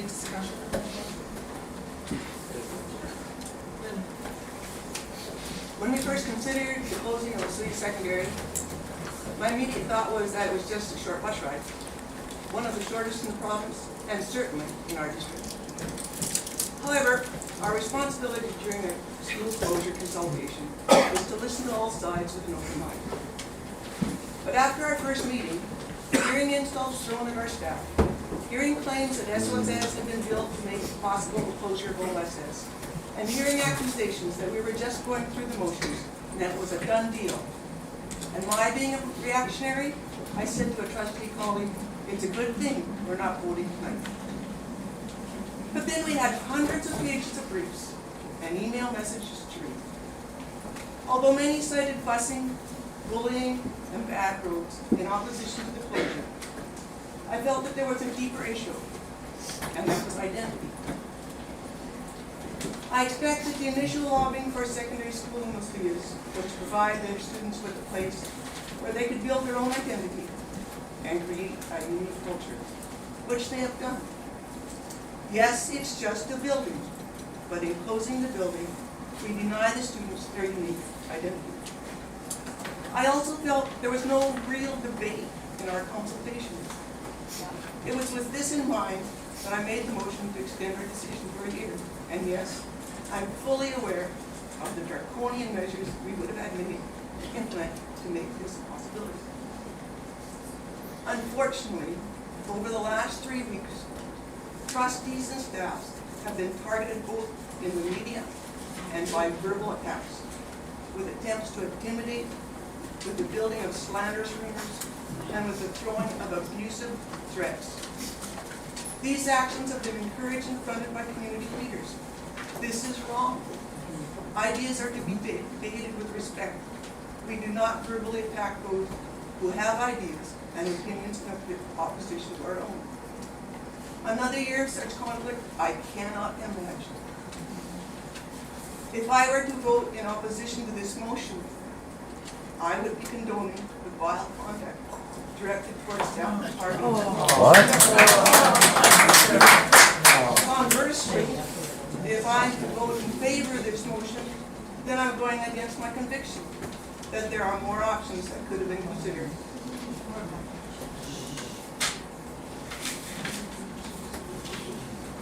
discussion? When we first considered the closing of Osoyoos Secondary, my immediate thought was that it was just a short bus ride, one of the shortest in the province, and certainly in our district. However, our responsibility during a school closure consultation was to listen to all sides with an open mind. But after our first meeting, hearing insults thrown at our staff, hearing claims that SOSS had been built to make it possible the closure of OSS, and hearing accusations that we were just going through the motions and that it was a done deal. And my being a reactionary, I said to a trustee colleague, it's a good thing we're not voting tonight. But then we had hundreds of pages of briefs and email messages to read. Although many cited fussing, bullying, and bad roads in opposition to the closure, I felt that there was a deeper issue, and that was identity. I expected the initial lobbying for a secondary school in Osoyoos was to provide their students with a place where they could build their own identity and create a unique culture, which they have done. Yes, it's just a building, but in closing the building, we deny the students their unique identity. I also felt there was no real debate in our consultations. It was with this in mind that I made the motion to extend our decision for a year. And yes, I'm fully aware of the draconian measures we would have had to implement to make this a possibility. Unfortunately, over the last 3 weeks, trustees and staffs have been targeted both in the media and by verbal attacks, with attempts to intimidate, with the building of slanderous rumors, and with the throwing of abusive threats. These actions have been encouraged and funded by community leaders. This is wrong. Ideas are to be debated with respect. We do not verbally attack those who have ideas and opinions in opposition to our own. Another year of such conflict, I cannot imagine. If I were to vote in opposition to this motion, I would be condoning the vile conduct directed towards staff departments. Conversely, if I vote in favor of this motion, then I'm going against my conviction that there are more options that could have been considered.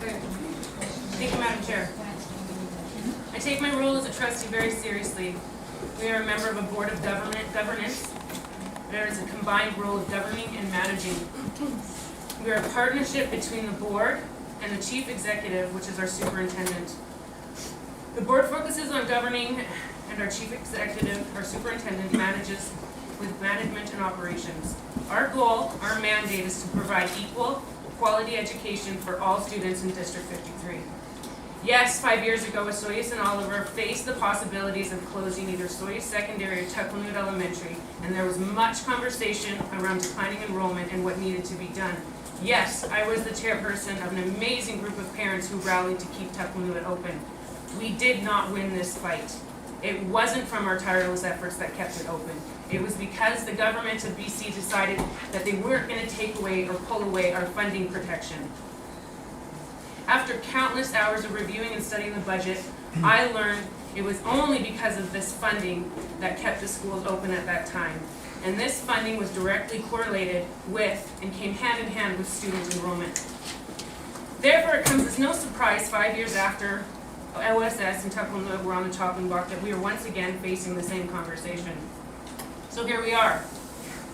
Thank you, Madam Chair. I take my role as a trustee very seriously. We are a member of a board of governance. There is a combined role of governing and managing. We are a partnership between the board and the chief executive, which is our superintendent. The board focuses on governing, and our chief executive, our superintendent, manages with management and operations. Our goal, our mandate, is to provide equal, quality education for all students in District 53. Yes, 5 years ago, Osoyoos and Oliver faced the possibilities of closing either Osoyoos Secondary or Tuckalnoot Elementary, and there was much conversation around declining enrollment and what needed to be done. Yes, I was the chairperson of an amazing group of parents who rallied to keep Tuckalnoot open. We did not win this fight. It wasn't from our tireless efforts that kept it open. It was because the government of BC decided that they weren't going to take away or pull away our funding protection. After countless hours of reviewing and studying the budget, I learned it was only because of this funding that kept the schools open at that time. And this funding was directly correlated with and came hand in hand with student enrollment. Therefore, it comes as no surprise 5 years after OSS and Tuckalnoot were on the chopping block that we are once again facing the same conversation. So here we are,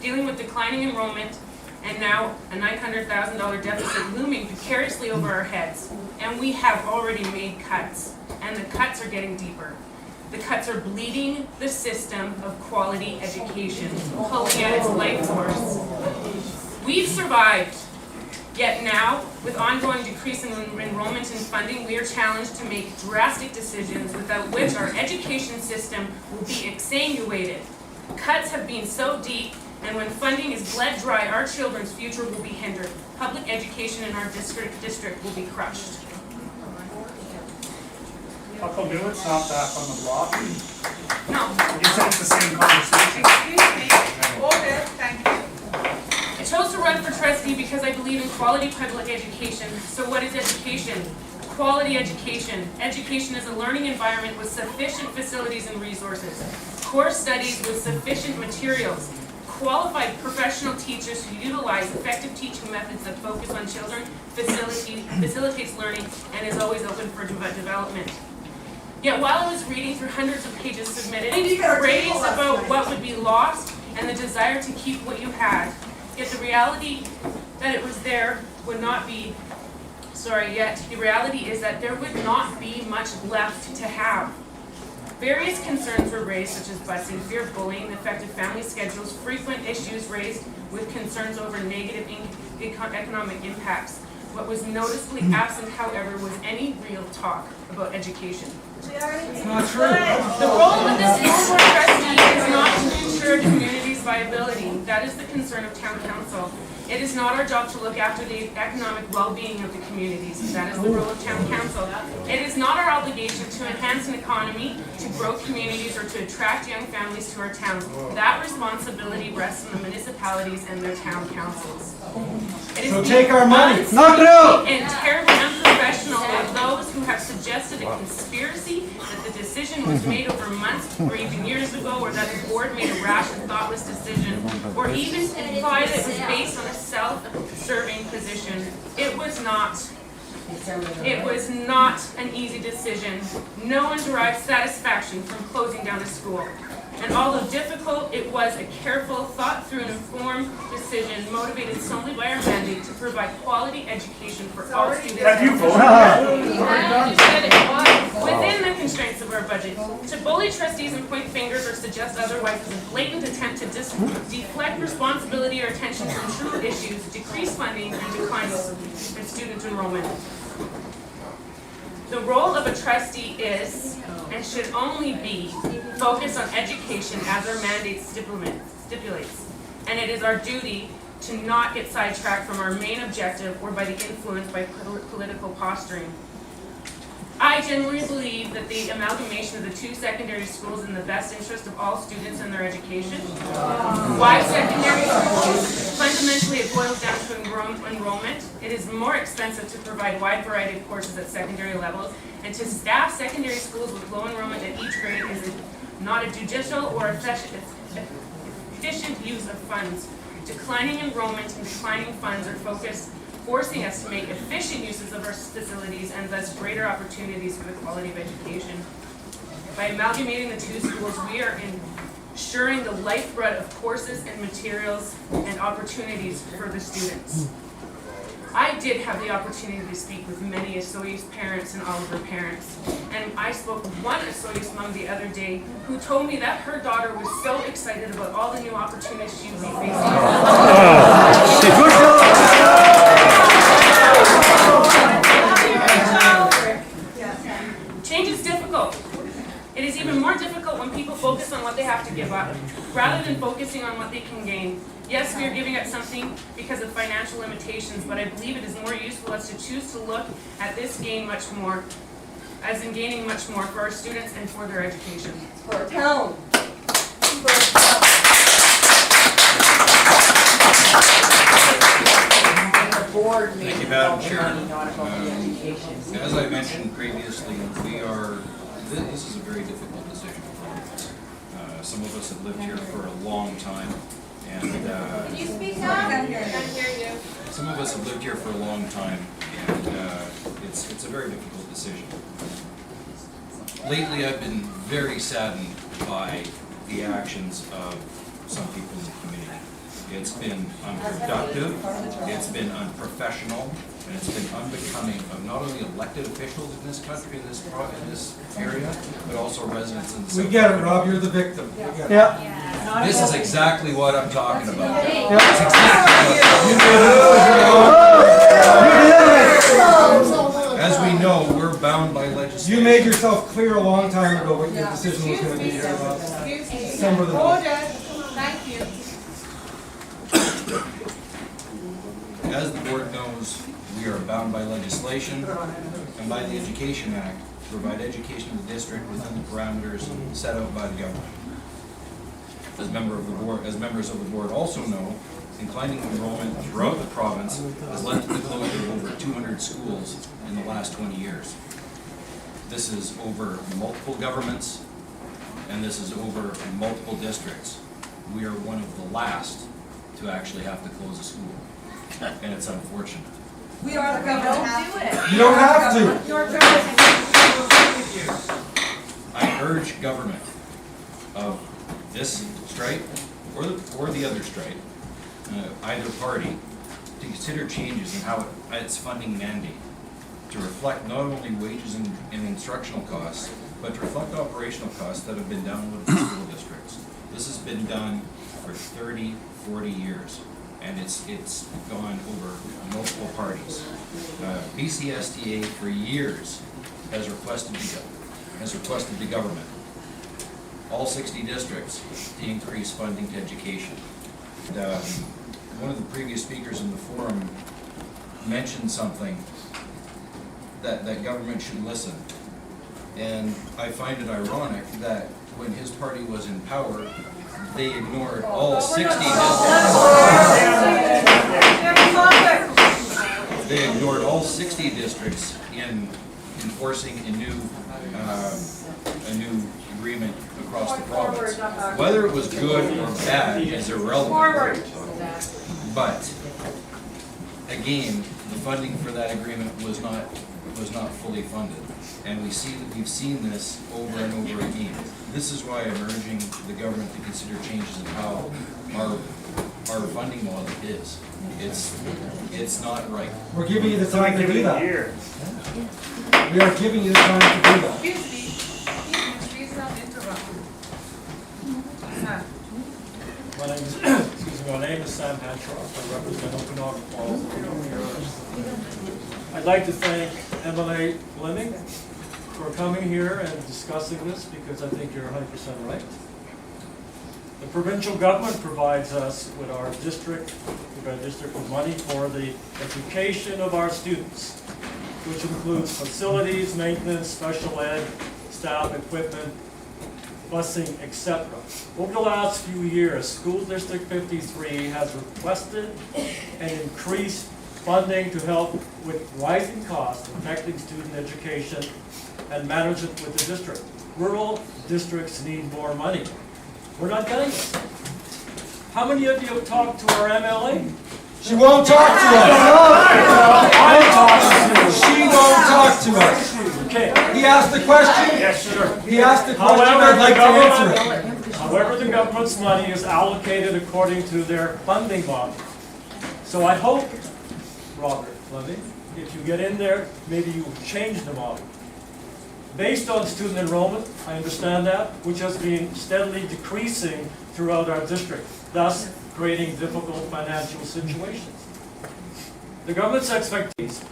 dealing with declining enrollment and now a $900,000 deficit looming precariously over our heads. And we have already made cuts, and the cuts are getting deeper. The cuts are bleeding the system of quality education, pulling at its life force. We've survived, yet now, with ongoing decrease in enrollment and funding, we are challenged to make drastic decisions without which our education system will be exsanguinated. Cuts have been so deep, and when funding is bled dry, our children's future will be hindered. Public education in our district will be crushed. Tuckalnoot's not back on the block. No. You said it's the same conversation. Excuse me. Okay, thank you. It's chose to run for trustee because I believe in quality public education. So what is education? Quality education. Education is a learning environment with sufficient facilities and resources. Core studies with sufficient materials. Qualified professional teachers who utilize effective teaching methods that focus on children, facilitates learning, and is always open for development. Yet while I was reading through hundreds of pages submitted, praise about what would be lost and the desire to keep what you had. Yet the reality that it was there would not be, yet the reality is that there would not be much left to have. Various concerns were raised, such as busing, fear of bullying, effective family schedules, frequent issues raised with concerns over negative economic impacts. What was noticeably absent, however, was any real talk about education. It's not true. The role of the school board trustee is not to ensure the community's viability. That is the concern of town council. It is not our job to look after the economic well-being of the communities. That is the role of town council. It is not our obligation to enhance an economy, to grow communities, or to attract young families to our towns. That responsibility rests on the municipalities and their town councils. It is So take our money. Knock it out! And terribly unprofessional of those who have suggested a conspiracy, that the decision was made over months or even years ago, or that the board made a rash and thoughtless decision, or even imply that it was based on a self-serving position. It was not. It was not an easy decision. No one derived satisfaction from closing down a school. And although difficult, it was a careful, thought-through, and informed decision motivated solely by our mandate to provide quality education for all students. Have you voted Within the constraints of our budget. To bully trustees and point fingers or suggest otherwise is a blatant attempt to deflect responsibility or attention from true issues, decrease funding, and decline student enrollment. The role of a trustee is, and should only be, focused on education as our mandate stipulates. And it is our duty to not get sidetracked from our main objective or by the influence by political posturing. I genuinely believe that the amalgamation of the two secondary schools is in the best interest of all students and their education. Why secondary schools? Fundamentally, it boils down to enrollment. It is more expensive to provide a wide variety of courses at secondary levels, and to staff secondary schools with low enrollment at each grade is not a judicial or efficient use of funds. Declining enrollment and declining funds are forcing us to make efficient uses of our facilities and thus greater opportunities for the quality of education. By amalgamating the two schools, we are ensuring the lifeblood of courses and materials and opportunities for the students. I did have the opportunity to speak with many Osoyoos parents and all of their parents. And I spoke with one Osoyoos mom the other day who told me that her daughter was so excited about all the new opportunities she would be facing. Change is difficult. It is even more difficult when people focus on what they have to give up, rather than focusing on what they can gain. Yes, we are giving up something because of financial limitations, but I believe it is more useful as to choose to look at this gain much more, as in gaining much more for our students and for their education. For our town. Thank you, Madam Chair. As I mentioned previously, this is a very difficult decision for us. Some of us have lived here for a long time, and Can you speak up? I can't hear you. some of us have lived here for a long time, and it's a very difficult decision. Lately, I've been very saddened by the actions of some people in the community. It's been unproductive, it's been unprofessional, and it's been unbecoming of not only elected officials in this country, in this area, but also residents in the We South. get it, Rob, you're the victim. Yeah. This is exactly what I'm talking about. Yeah. It's exactly As we know, we're bound by legislation. You made yourself clear a long time ago what your decision was going to be here about December the 9th. Order. Thank you. As the board knows, we are bound by legislation and by the Education Act to provide education in the district within the parameters set out by the government. As members of the board also know, declining enrollment throughout the province has led to the closure of over 200 schools in the last 20 years. This is over multiple governments, and this is over multiple districts. We are one of the last to actually have to close a school, and it's unfortunate. We are the government. Don't do it. You don't have to. Your turn. I urge government of this stripe or the other stripe, either party, to consider changes in how its funding mandate to reflect not only wages and instructional costs, but to reflect operational costs that have been done with the school districts. This has been done for 30, 40 years, and it's gone over multiple parties. BCSTA for years has requested the government, all 60 districts, to increase funding to education. One of the previous speakers in the forum mentioned something that government should listen. And I find it ironic that when his party was in power, they ignored all 60 districts. They ignored all 60 districts in enforcing a new agreement across the province. Whether it was good or bad is irrelevant. But again, the funding for that agreement was not fully funded. And we've seen this over and over again. This is why I'm urging the government to consider changes in how our funding model is. It's not right. We're giving you the time to do that. We are giving you the time to do that. Please don't interrupt. My name is Sam Hantroff. I represent Okanagan Falls. I'd like to thank MLA Fleming for coming here and discussing this, because I think you're 100% right. The provincial government provides us with our district with money for the education of our students, which includes facilities, maintenance, special ed, staff, equipment, busing, etc. Over the last few years, School District 53 has requested and increased funding to help with rising costs affecting student education and management with the district. Rural districts need more money. We're not getting it. How many of you have talked to our MLA? She won't talk to us. She won't talk to us. Okay. He asked the question. Yes, sir. He asked the question. I'd like to answer it. However, the government's money is allocated according to their funding model. So I hope, Robert Fleming, if you get in there, maybe you change the model. Based on student enrollment, I understand that, which has been steadily decreasing throughout our district, thus creating difficult financial situations. The government's expectations,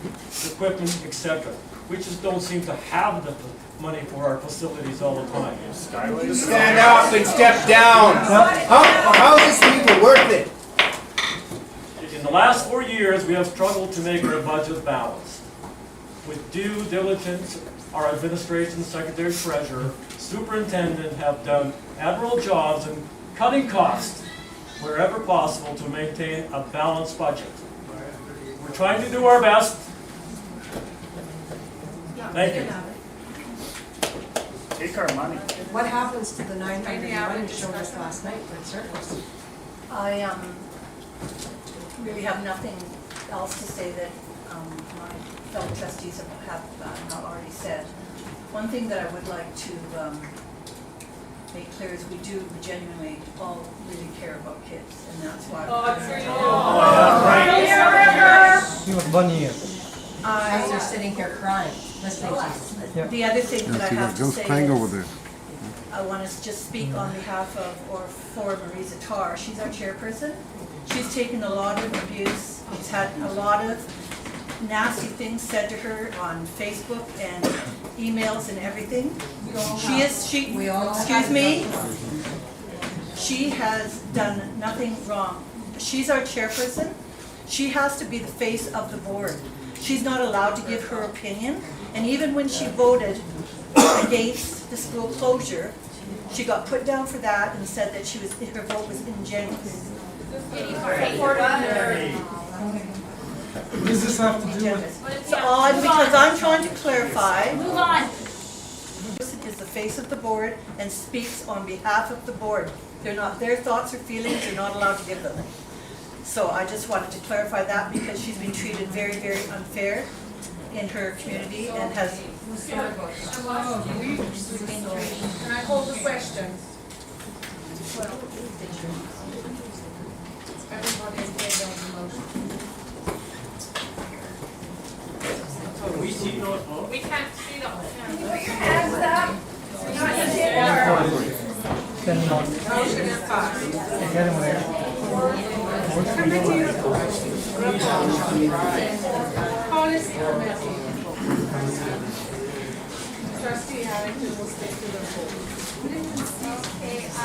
equipment, etc., we just don't seem to have the money for our facilities all the time. Stand up and step down. How is this even worth it? In the last 4 years, we have struggled to make our budget balanced. With due diligence, our administration, secretary, treasurer, superintendent have done admirable jobs in cutting costs wherever possible to maintain a balanced budget. We're trying to do our best. Thank you. Take our money. What happens to the 900 money showed us last night for surplus? I really have nothing else to say that my fellow trustees have not already said. One thing that I would like to make clear is we genuinely all really care about kids, and that's why. He was money in. As they're sitting here crying, listening to you. The other thing that I have to say is, there. I want to just speak on behalf of, or for Marisa Tarr. She's our chairperson. She's taken a lot of abuse. She's had a lot of nasty things said to her on Facebook and emails and everything. Excuse me? She has done nothing wrong. She's our chairperson. She has to be the face of the board. She's not allowed to give her opinion. And even when she voted against the school closure, she got put down for that and said that her vote was ingenuous. What does this have to do with? So because I'm trying to clarify, Move on. person is the face of the board and speaks on behalf of the board. They're not, their thoughts or feelings, they're not allowed to give them. So I just wanted to clarify that because she's been treated very, very unfair in her community and has. Can I hold the question? Everybody in favor of the motion? We can't see the whole thing. Motion is passed. Policy committee. Trustee Harrington will speak to the board.